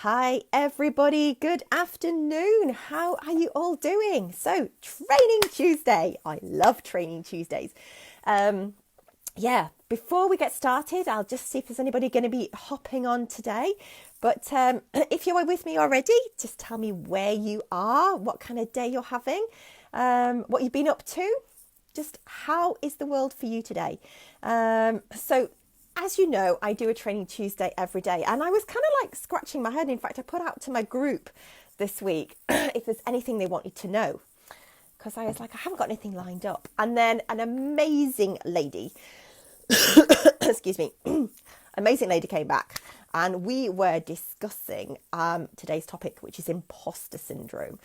Hi everybody, good afternoon. How are you all doing? So, Training Tuesday. I love Training Tuesdays. Before we get started, I'll just see if there's anybody going to be hopping on today. But if you are with me already, just tell me where you are, what kind of day you're having, what you've been up to. Just how is the world for you today? As you know, I do a Training Tuesday every day, and I was kind of like scratching my head. In fact, I put out to my group this week if there's anything they wanted to know, because I was like, I haven't got anything lined up. And then an amazing lady, excuse me, amazing lady came back, and we were discussing today's topic, which is imposter syndrome.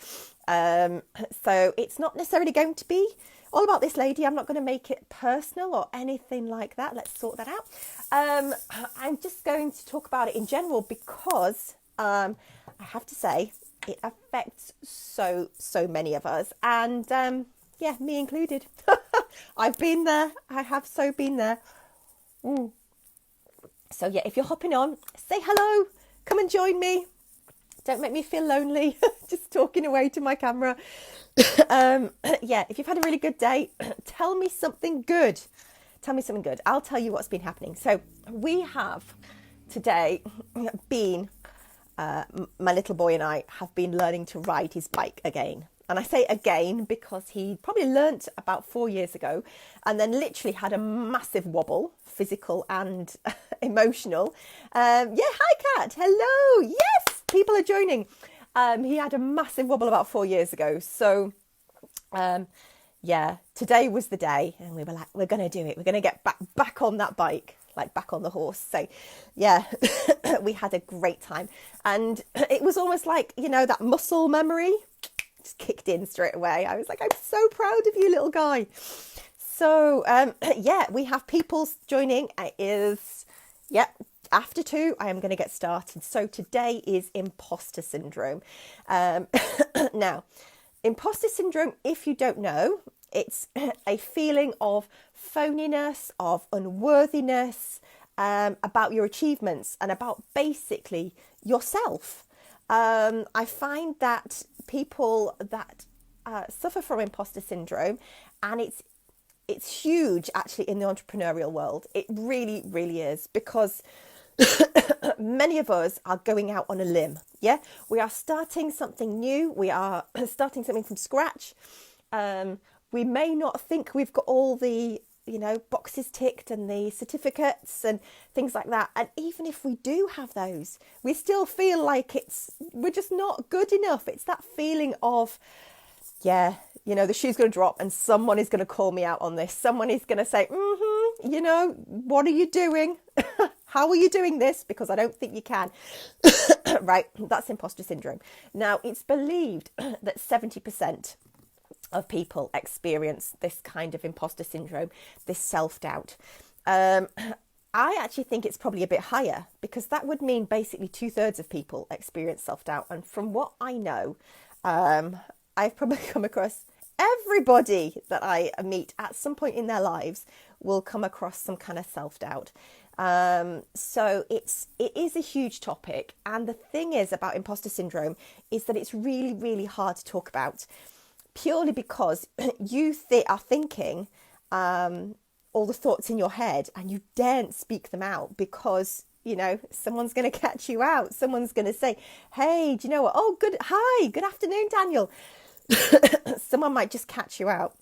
So it's not necessarily going to be all about this lady. I'm not going to make it personal or anything like that. Let's sort that out. I'm just going to talk about it in general because I have to say it affects so many of us, and me included. I've been there. I have so been there. So yeah, if you're hopping on, say hello. Come and join me. Don't make me feel lonely, just talking away to my camera. If you've had a really good day, tell me something good. Tell me something good. I'll tell you what's been happening. So we have today been, my little boy and I have been learning to ride his bike again. And I say again because he probably learnt about 4 years ago and then literally had a massive wobble, physical and emotional. Hi, Kat. Hello. Yes, people are joining. He had a massive wobble about 4 years ago. So, today was the day, and we were like, we're going to do it. We're going to get back on that bike, like back on the horse. So, yeah, we had a great time. And it was almost like, that muscle memory just kicked in straight away. I was like, I'm so proud of you, little guy. So, we have people joining. It is, after 2, I am going to get started. So today is imposter syndrome. Now, imposter syndrome, if you don't know, it's a feeling of phoniness, of unworthiness, about your achievements and about basically yourself. I find that people that suffer from imposter syndrome, and it's huge actually in the entrepreneurial world. It really, really is, because many of us are going out on a limb. Yeah, we are starting something new. We are starting something from scratch. We may not think we've got all the, boxes ticked and the certificates and things like that. And even if we do have those, we still feel like we're just not good enough. It's that feeling of, the shoe's going to drop and someone is going to call me out on this. Someone is going to say, what are you doing? How are you doing this? Because I don't think you can. Right, that's imposter syndrome. Now, it's believed that 70% of people experience this kind of imposter syndrome, this self-doubt. I actually think it's probably a bit higher, because that would mean basically 2/3 of people experience self-doubt. And from what I know, I've probably come across everybody that I meet at some point in their lives will come across some kind of self-doubt. So it is a huge topic. And the thing is about imposter syndrome is that it's really, really hard to talk about, purely because you are thinking all the thoughts in your head and you daren't speak them out because, someone's going to catch you out. Someone's going to say, hey, do you know what? Oh, good afternoon, Daniel. Someone might just catch you out.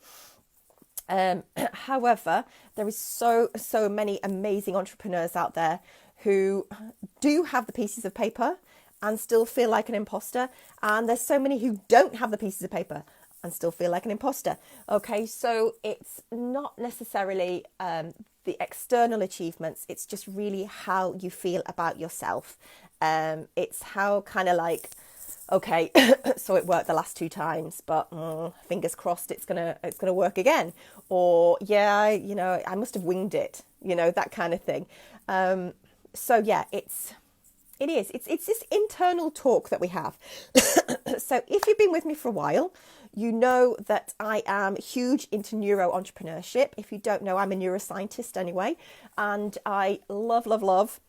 However, there is so many amazing entrepreneurs out there who do have the pieces of paper and still feel like an imposter. And there's so many who don't have the pieces of paper and still feel like an imposter. Okay, so it's not necessarily the external achievements. It's just really how you feel about yourself. It's how kind of like, okay, so it worked the last 2 times, but fingers crossed it's gonna work again. Or I must have winged it, that kind of thing. It's this internal talk that we have. So if you've been with me for a while, you know that I am huge into neuro entrepreneurship. If you don't know, I'm a neuroscientist anyway, and I love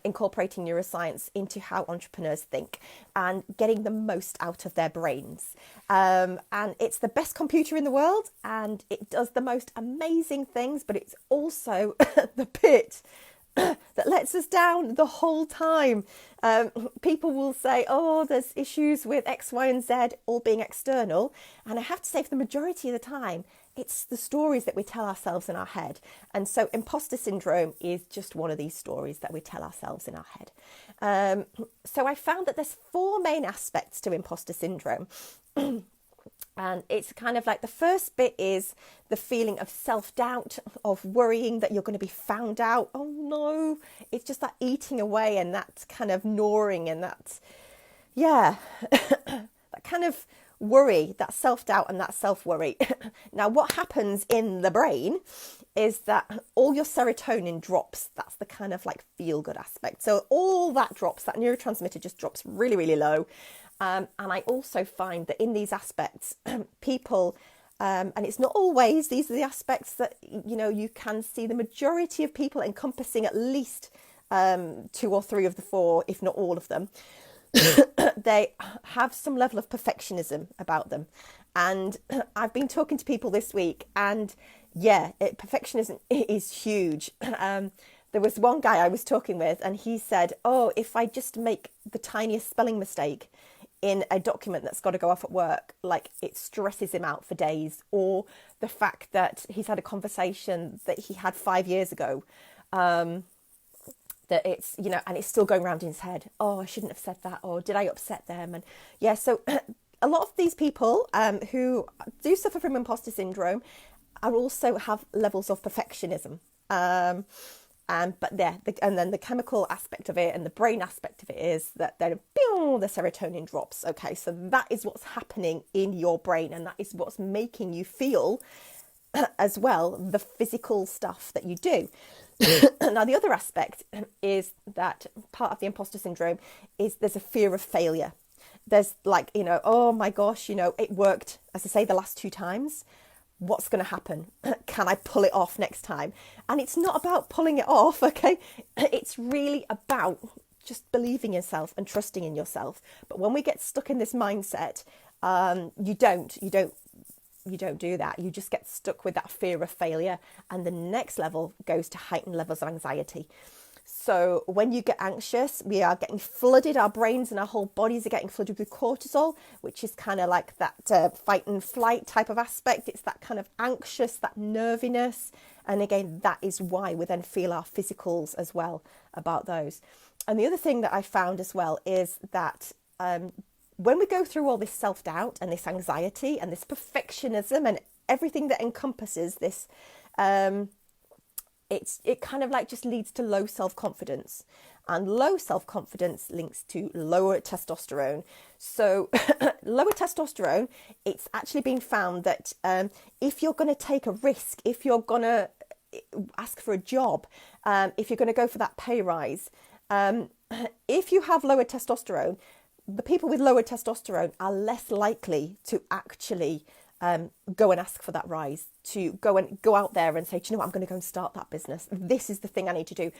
incorporating neuroscience into how entrepreneurs think and getting the most out of their brains. And it's the best computer in the world, and it does the most amazing things, but it's also the pit that lets us down the whole time. People will say, oh, there's issues with X, Y, and Z all being external. And I have to say, for the majority of the time, it's the stories that we tell ourselves in our head. And so imposter syndrome is just one of these stories that we tell ourselves in our head. So I found that there's 4 main aspects to imposter syndrome. And it's kind of like the first bit is the feeling of self-doubt, of worrying that you're going to be found out. Oh no, it's just that eating away and that kind of gnawing and that, yeah, that kind of worry, that self-doubt and that self-worry. Now, what happens in the brain is that all your serotonin drops. That's the kind of like feel-good aspect. So all that drops, that neurotransmitter just drops really, really low. And I also find that in these aspects, people, and it's not always, these are the aspects that, you know, you can see the majority of people encompassing at least 2 or 3 of the 4, if not all of them. They have some level of perfectionism about them. And I've been talking to people this week, and yeah, perfectionism is huge. There was one guy I was talking with, and he said, oh, if I just make the tiniest spelling mistake in a document that's got to go off at work, like it stresses him out for days. Or the fact that he's had a conversation that he had 5 years ago, that it's, you know, and it's still going around in his head. Oh, I shouldn't have said that. Or did I upset them? And yeah, so a lot of these people who do suffer from imposter syndrome are also have levels of perfectionism. But yeah, and then the chemical aspect of it and the brain aspect of it is that then the serotonin drops. Okay, so that is what's happening in your brain, and that is what's making you feel as well the physical stuff that you do. Now, the other aspect is that part of the imposter syndrome is there's a fear of failure. There's like, you know, oh my gosh, you know, it worked, as I say, the last 2 times. What's going to happen? Can I pull it off next time? And it's not about pulling it off, okay? It's really about just believing in yourself and trusting in yourself. But when we get stuck in this mindset, you don't do that. You just get stuck with that fear of failure. And the next level goes to heightened levels of anxiety. So when you get anxious, we are getting flooded, our brains and our whole bodies are getting flooded with cortisol, which is kind of like that fight and flight type of aspect. It's that kind of anxious, that nerviness. And again, that is why we then feel our physicals as well about those. And the other thing that I found as well is that when we go through all this self-doubt and this anxiety and this perfectionism and everything that encompasses this, it kind of like just leads to low self-confidence, and low self-confidence links to lower testosterone. So lower testosterone, it's actually been found that if you're going to take a risk, if you're going to ask for a job, if you're going to go for that pay rise, if you have lower testosterone, the people with lower testosterone are less likely to actually go and ask for that rise, to go out there and say, do you know what, I'm going to go and start that business. This is the thing I need to do.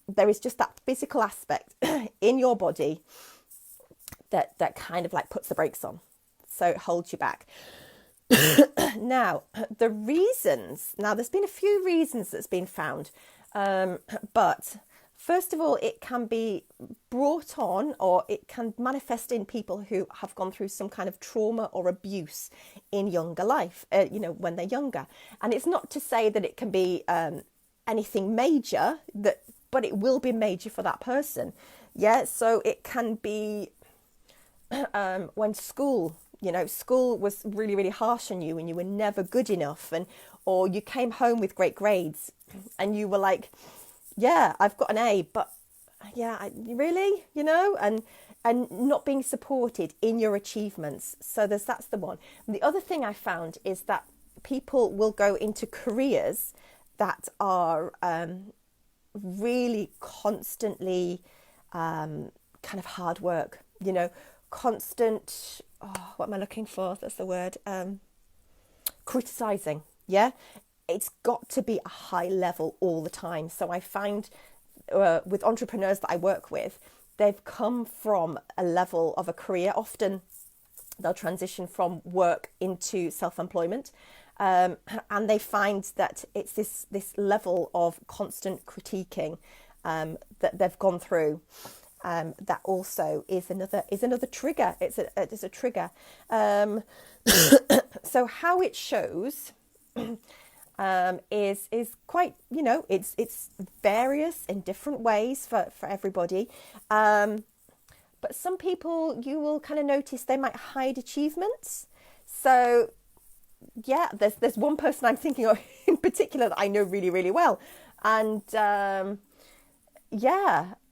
There is just that physical aspect in your body that kind of like puts the brakes on. So it holds you back. Now, the reasons, there's been a few reasons that's been found, but first of all, it can be brought on, or it can manifest in people who have gone through some kind of trauma or abuse in younger life, when they're younger. And it's not to say that it can be anything major, but it will be major for that person. Yeah, so it can be when school was really, really harsh on you and you were never good enough, or you came home with great grades and you were like, yeah, I've got an A, but yeah, really, and not being supported in your achievements. So that's the one. And the other thing I found is that people will go into careers that are really constantly kind of hard work, constant, what am I looking for? That's the word. Criticizing. Yeah. It's got to be a high level all the time. So I find with entrepreneurs that I work with, they've come from a level of a career. Often they'll transition from work into self-employment, and they find that it's this level of constant critiquing that they've gone through. That also is another trigger. It's a trigger. So how it shows is quite, it's various in different ways for everybody. But some people, you will kind of notice they might hide achievements. So yeah, there's one person I'm thinking of in particular that I know really, really well. And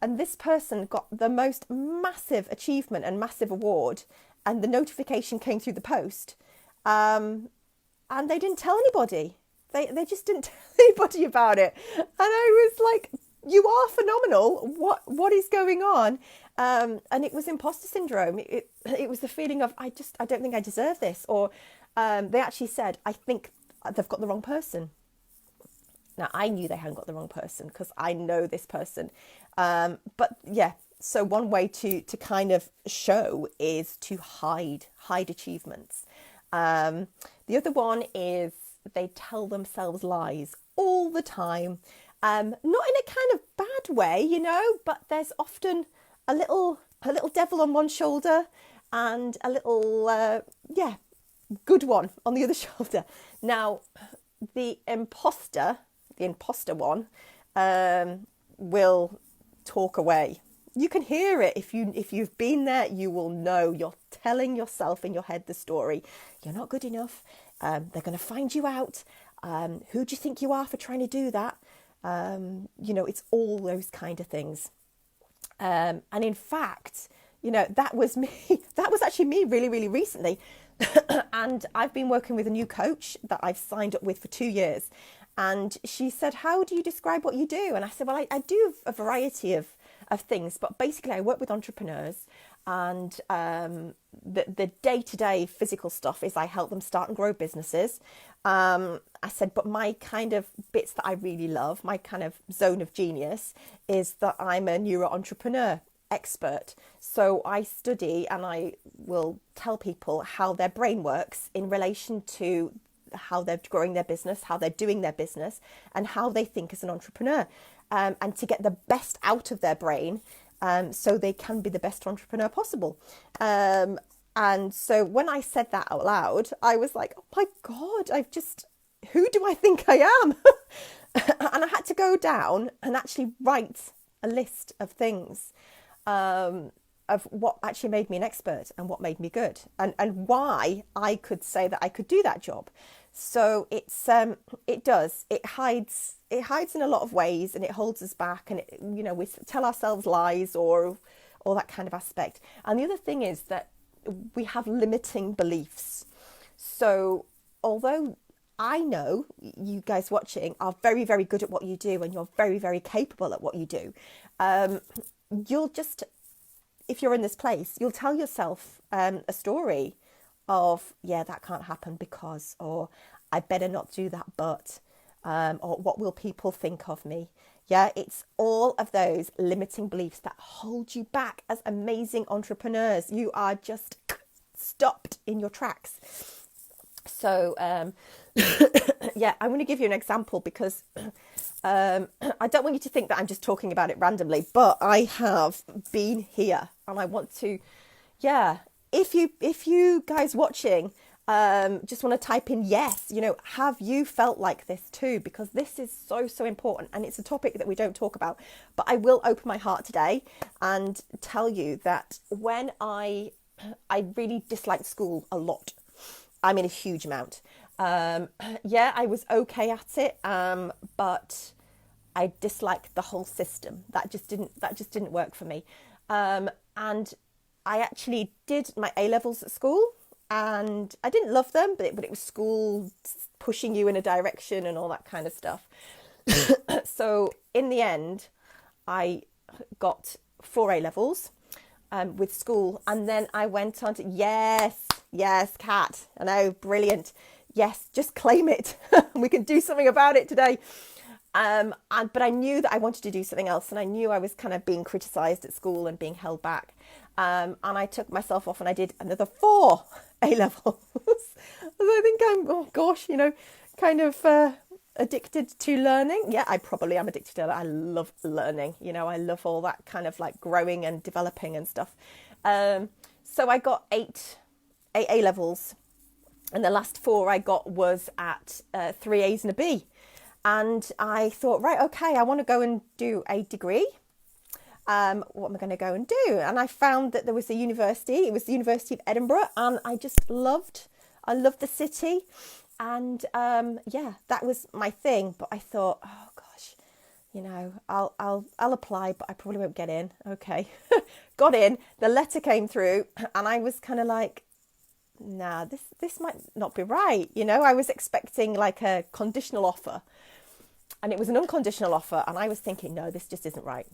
and this person got the most massive achievement and massive award, and the notification came through the post, and they didn't tell anybody. They just didn't tell anybody about it. And I was like, you are phenomenal. What is going on? And it was imposter syndrome. It was the feeling of, I don't think I deserve this. Or they actually said, I think they've got the wrong person. Now, I knew they hadn't got the wrong person because I know this person. But yeah, so one way to kind of show is to hide achievements. The other one is they tell themselves lies all the time. Not in a kind of bad way, but there's often a little devil on one shoulder and a little, good one on the other shoulder. Now, the imposter one will talk away. You can hear it. If you've been there, you will know. You're telling yourself in your head the story. You're not good enough. They're going to find you out. Who do you think you are for trying to do that? It's all those kind of things. And in fact, that was me. That was actually me really, really recently. And I've been working with a new coach that I've signed up with for 2 years. And she said, how do you describe what you do? And I said, well, I do a variety of things, but basically I work with entrepreneurs, and the day-to-day physical stuff is I help them start and grow businesses. I said, but my kind of bits that I really love, my kind of zone of genius, is that I'm a neuro-entrepreneur expert. So I study and I will tell people how their brain works in relation to how they're growing their business, how they're doing their business, and how they think as an entrepreneur, and to get the best out of their brain, so they can be the best entrepreneur possible. And so when I said that out loud, I was like, oh my God, who do I think I am? And I had to go down and actually write a list of things, of what actually made me an expert and what made me good, and why I could say that I could do that job. So it hides in a lot of ways, and it holds us back, and we tell ourselves lies or that kind of aspect. And the other thing is that we have limiting beliefs. So although I know you guys watching are very, very good at what you do, and you're very, very capable at what you do, you'll just, if you're in this place, you'll tell yourself a story of, yeah, that can't happen because, or I better not do that, but, or what will people think of me? Yeah, it's all of those limiting beliefs that hold you back as amazing entrepreneurs. You are just stopped in your tracks. So, yeah, I'm going to give you an example because I don't want you to think that I'm just talking about it randomly, but I have been here, and I want to, if you guys watching just want to type in yes, have you felt like this too? Because this is so, so important, and it's a topic that we don't talk about. But I will open my heart today and tell you that when I really disliked school a lot. I mean, a huge amount. I was okay at it, but I disliked the whole system. That just didn't work for me. And I actually did my A-levels at school, and I didn't love them, but it was school pushing you in a direction and all that kind of stuff. So in the end, I got 4 A-levels with school, and then I went on to, yes, Kat, I know, brilliant. Yes, just claim it. We can do something about it today. But I knew that I wanted to do something else, and I knew I was kind of being criticised at school and being held back. And I took myself off and I did another 4 A-levels. I think I'm, oh gosh, kind of addicted to learning. Yeah, I probably am addicted to it. I love learning. I love all that kind of like growing and developing and stuff. So I got 8 A-levels, and the last 4 I got was at 3 A's and a B. And I thought, right, okay, I want to go and do a degree. What am I going to go and do? And I found that there was a university. It was the University of Edinburgh, and I loved the city. And that was my thing. But I thought, oh gosh, I'll apply, but I probably won't get in. Okay, got in. The letter came through, and I was kind of like, nah, this might not be right. I was expecting like a conditional offer, and it was an unconditional offer. And I was thinking, no, this just isn't right.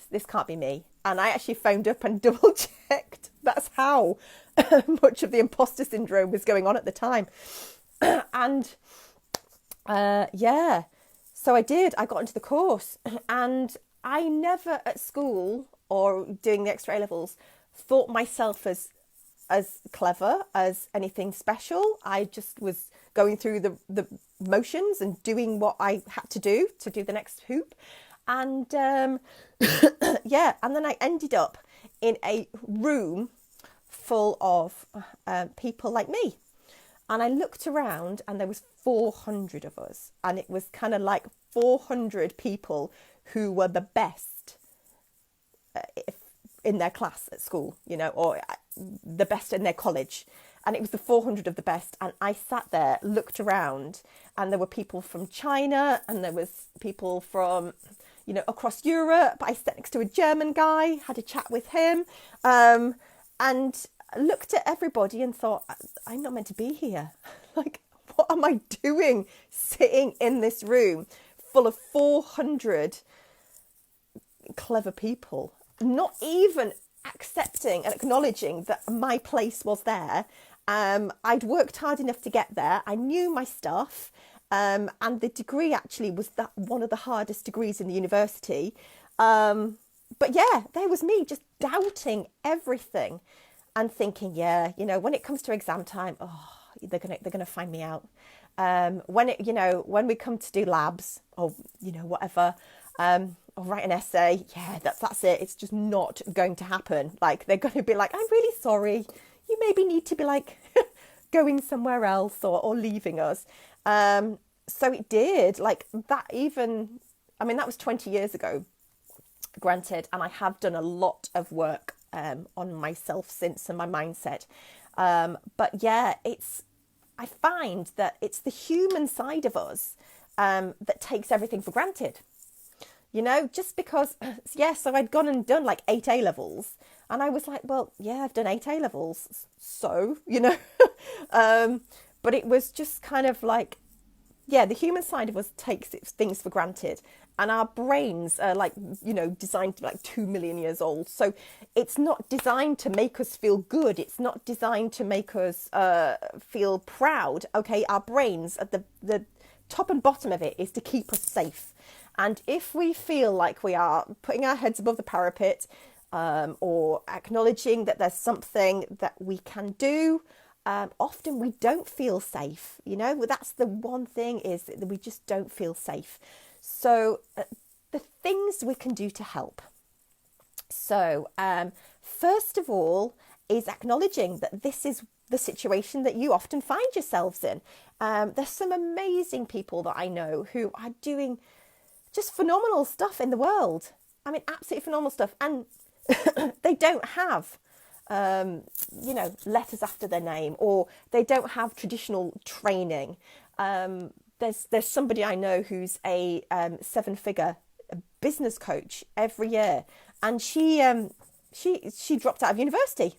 This can't be me. And I actually phoned up and double checked. That's how much of the imposter syndrome was going on at the time. And so I did. I got into the course, and I never at school or doing the extra A-levels thought myself as clever as anything special. I just was going through the motions and doing what I had to do the next hoop. And and then I ended up in a room full of people like me. And I looked around, and there was 400 of us. And it was kind of like 400 people who were the best in their class at school, or the best in their college. And it was the 400 of the best. And I sat there, looked around, and there were people from China, and there was people from, across Europe. I sat next to a German guy, had a chat with him, and looked at everybody and thought, I'm not meant to be here. Like, what am I doing sitting in this room full of 400 clever people, not even accepting and acknowledging that my place was there. I'd worked hard enough to get there. I knew my stuff. And the degree actually was that one of the hardest degrees in the university. But yeah, there was me just doubting everything and thinking, when it comes to exam time, they're gonna find me out. When we come to do labs or whatever, or write an essay, that's it. It's just not going to happen. Like, they're going to be like, I'm really sorry. You maybe need to be like going somewhere else or leaving us. So it did, like that that was 20 years ago, granted, and I have done a lot of work on myself since and my mindset. But yeah, I find that it's the human side of us that takes everything for granted. Just because, so I'd gone and done like 8 A-levels, and I was like, well, yeah, I've done 8 A-levels, so, but it was just kind of like, the human side of us takes things for granted, and our brains are like, designed to be like 2 million years old. So it's not designed to make us feel good. It's not designed to make us feel proud. Okay, our brains at the top and bottom of it is to keep us safe. And if we feel like we are putting our heads above the parapet, or acknowledging that there's something that we can do, often we don't feel safe. That's the one thing, is that we just don't feel safe. So the things we can do to help. So first of all is acknowledging that this is the situation that you often find yourselves in. There's some amazing people that I know who are doing just phenomenal stuff in the world. I mean, absolutely phenomenal stuff. And they don't have, letters after their name, or they don't have traditional training. There's somebody I know who's a 7-figure business coach every year, and she dropped out of university.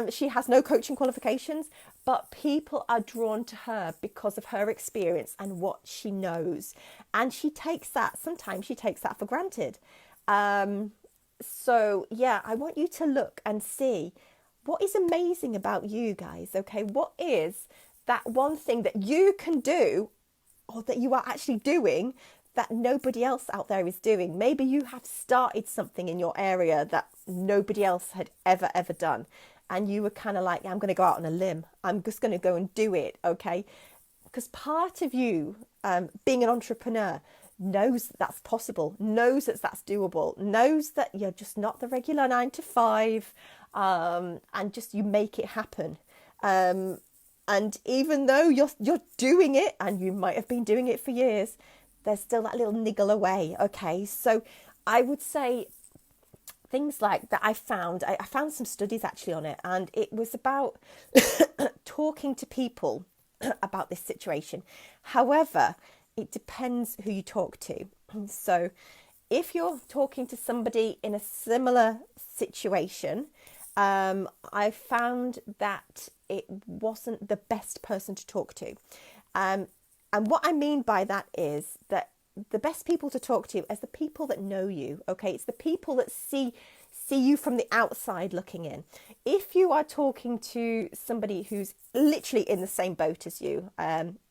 She has no coaching qualifications, but people are drawn to her because of her experience and what she knows, and sometimes she takes that for granted. So yeah, I want you to look and see what is amazing about you guys. Okay, what is that one thing that you can do or that you are actually doing that nobody else out there is doing. Maybe you have started something in your area that nobody else had ever done. And you were kind of like, I'm going to go out on a limb. I'm just going to go and do it, okay? Because part of you, being an entrepreneur, knows that that's possible, knows that that's doable, knows that you're just not the regular 9 to 5, and just you make it happen. And even though you're doing it, and you might have been doing it for years, there's still that little niggle away, okay? So I would say things like that I found some studies actually on it, and it was about talking to people about this situation. However, it depends who you talk to. So if you're talking to somebody in a similar situation, I found that it wasn't the best person to talk to. And what I mean by that is that the best people to talk to is the people that know you, okay? It's the people that see you from the outside looking in. If you are talking to somebody who's literally in the same boat as you,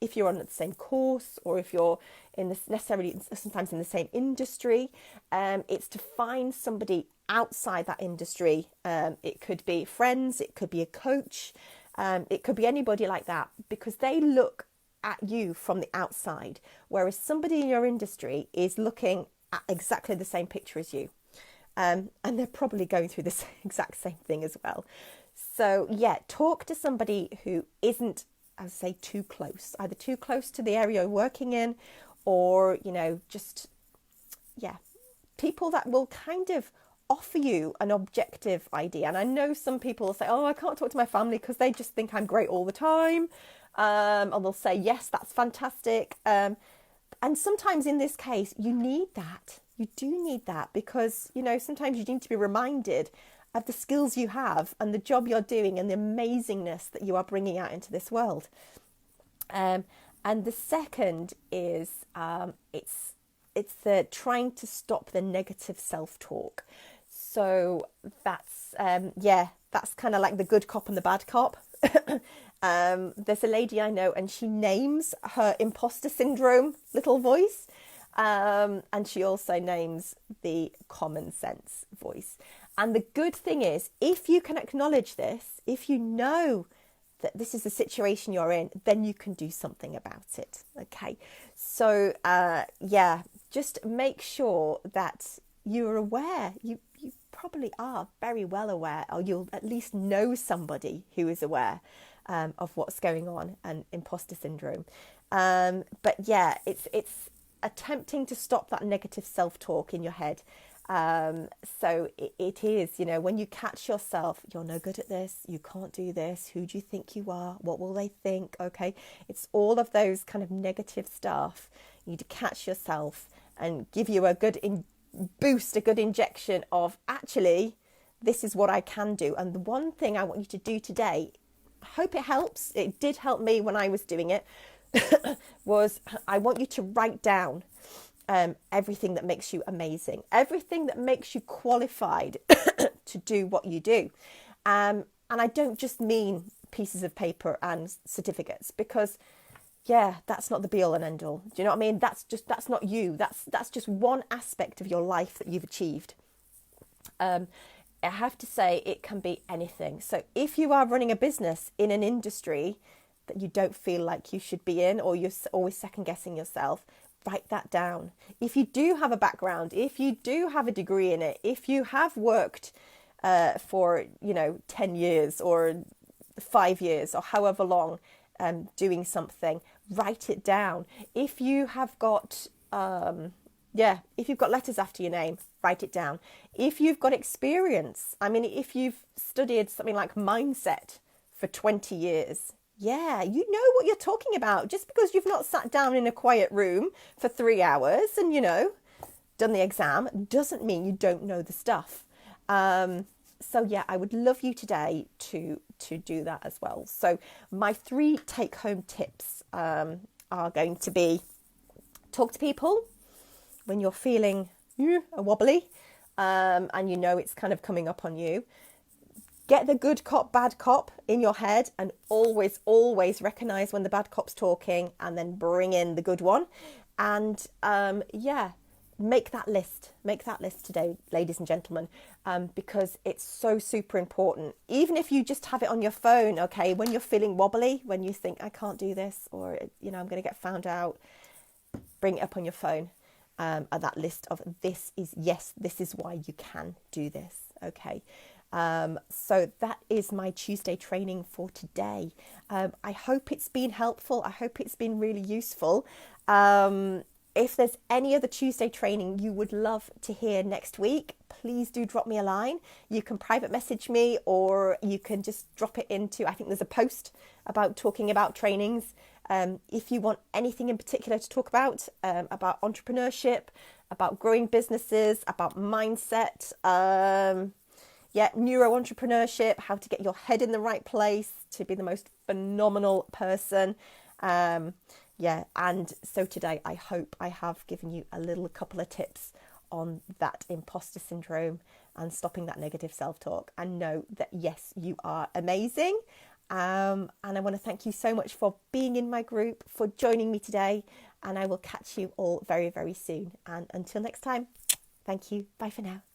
if you're on the same course, or if you're in this necessarily sometimes in the same industry, it's to find somebody outside that industry. It could be friends, it could be a coach, it could be anybody like that, because they look at you from the outside, whereas somebody in your industry is looking at exactly the same picture as you. And they're probably going through the exact same thing as well. So yeah, talk to somebody who isn't, I would say, too close, either too close to the area you're working in, or, just, people that will kind of offer you an objective idea. And I know some people will say, oh, I can't talk to my family because they just think I'm great all the time. And they'll say, yes, that's fantastic. And sometimes in this case, you need that. You do need that because, sometimes you need to be reminded of the skills you have and the job you're doing and the amazingness that you are bringing out into this world. And the second is it's the trying to stop the negative self-talk. So that's kind of like the good cop and the bad cop. There's a lady I know, and she names her imposter syndrome little voice. And she also names the common sense voice. And the good thing is, if you can acknowledge this, if you know that this is the situation you're in, then you can do something about it. Okay. So, just make sure that you're aware. You probably are very well aware, or you'll at least know somebody who is aware of what's going on and imposter syndrome. But yeah, it's attempting to stop that negative self-talk in your head. So it is, when you catch yourself, you're no good at this, you can't do this, who do you think you are, what will they think? Okay, it's all of those kind of negative stuff. You need to catch yourself and give you a good boost, a good injection of, actually, this is what I can do. And the one thing I want you to do today, I hope it helps, it did help me when I was doing it, was I want you to write down everything that makes you amazing, everything that makes you qualified to do what you do. And I don't just mean pieces of paper and certificates, because that's not the be all and end all. Do you know what I mean? That's not you. That's just one aspect of your life that you've achieved. I have to say, it can be anything. So if you are running a business in an industry that you don't feel like you should be in, or you're always second guessing yourself, write that down. If you do have a background, if you do have a degree in it, if you have worked for 10 years or 5 years or however long doing something, write it down. If you have got if you've got letters after your name, write it down. If you've got experience, if you've studied something like mindset for 20 years, you know what you're talking about. Just because you've not sat down in a quiet room for 3 hours and, done the exam, doesn't mean you don't know the stuff. So I would love you today to do that as well. So my 3 take-home tips are going to be: talk to people when you're feeling wobbly and it's kind of coming up on you. get the good cop, bad cop in your head, and always, always recognize when the bad cop's talking, and then bring in the good one. And yeah, make that list. Make that list today, ladies and gentlemen, because it's so super important. Even if you just have it on your phone, okay, when you're feeling wobbly, when you think, I can't do this, or, you know, I'm going to get found out, bring it up on your phone. At that list of this is why you can do this. Okay. So that is my Tuesday training for today. I hope it's been helpful. I hope it's been really useful. If there's any other Tuesday training you would love to hear next week, please do drop me a line. You can private message me, or you can just drop it into, I think there's a post about talking about trainings. If you want anything in particular to talk about entrepreneurship, about growing businesses, about mindset, neuro-entrepreneurship, how to get your head in the right place to be the most phenomenal person. And so today I hope I have given you a little couple of tips on that imposter syndrome and stopping that negative self-talk, and know that yes, you are amazing. And I want to thank you so much for being in my group, for joining me today, and I will catch you all very, very soon. And until next time, thank you. Bye for now.